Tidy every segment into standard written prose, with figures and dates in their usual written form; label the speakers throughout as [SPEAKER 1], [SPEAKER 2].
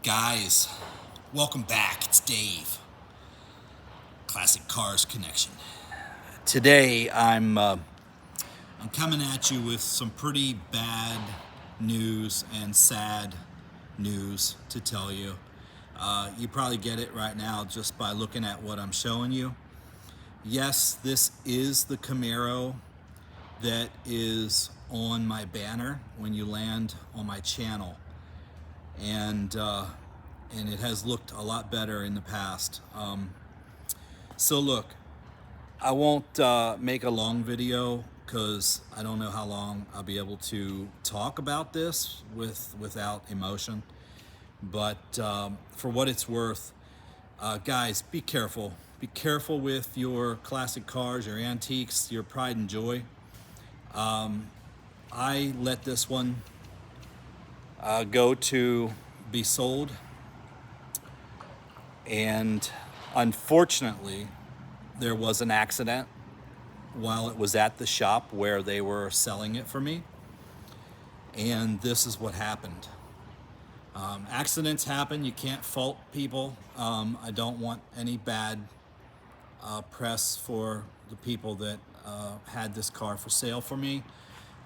[SPEAKER 1] guys? Welcome back. It's Dave. Classic Cars Connection. Today I'm coming at you with some pretty bad news and sad news to tell you. You probably get it right now just by looking at what I'm showing you. Yes, this is the Camaro that is on my banner when you land on my channel, and it has looked a lot better in the past. So look, I won't make a long video because I don't know how long I'll be able to talk about this without emotion. But for what it's worth, guys, be careful. Be careful with your classic cars, your antiques, your pride and joy. I let this one go to be sold, and unfortunately there was an accident while it was at the shop where they were selling it for me, and this is what happened. Accidents happen. You can't fault people. I don't want any bad press for the people that had this car for sale for me.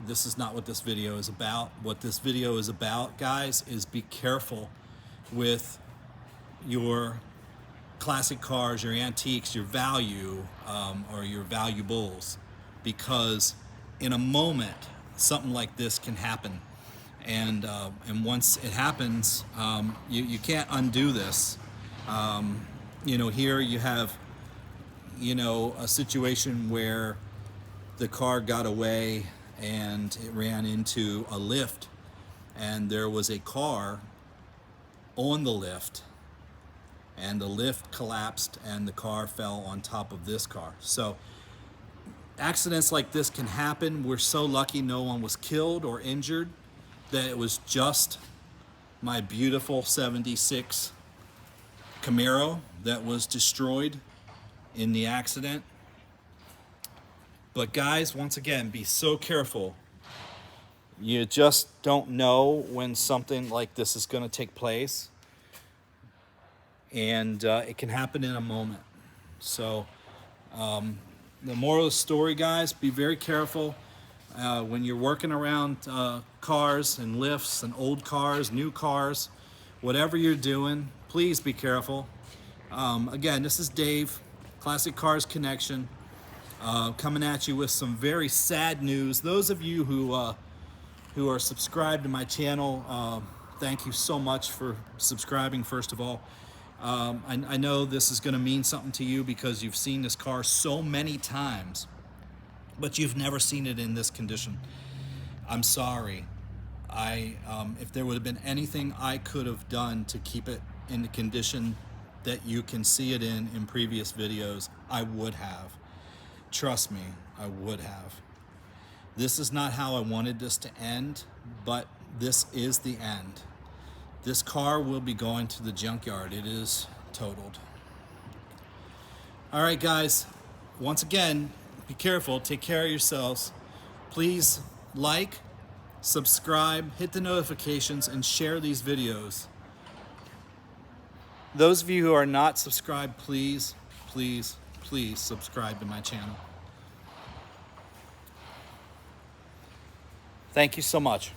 [SPEAKER 1] This is not what this video is about. What this video is about, guys, is be careful with your classic cars, your antiques, your value, or your valuables, because in a moment something like this can happen, and once it happens, you can't undo this. Here you have a situation where the car got away and it ran into a lift, and there was a car on the lift, and the lift collapsed and the car fell on top of this car. So accidents like this can happen. We're so lucky no one was killed or injured, that it was just my beautiful 76 Camaro that was destroyed in the accident. But guys, once again, be so careful. You just don't know when something like this is going to take place, and it can happen in a moment. So the moral of the story, guys, be very careful when you're working around cars and lifts and old cars, new cars, whatever you're doing, please be careful. Again, this is Dave, Classic Cars Connection, coming at you with some very sad news. Those of you who are subscribed to my channel, thank you so much for subscribing, first of all. I know this is going to mean something to you because you've seen this car so many times, but you've never seen it in this condition. I'm sorry. If there would have been anything I could have done to keep it in the condition that you can see it in previous videos, I would have. Trust me, I would have. This is not how I wanted this to end, but this is the end. This car will be going to the junkyard. It is totaled. All right, guys, once again, be careful, take care of yourselves. Please like, subscribe, hit the notifications, and share these videos. Those of you who are not subscribed, please, please, please subscribe to my channel. Thank you so much.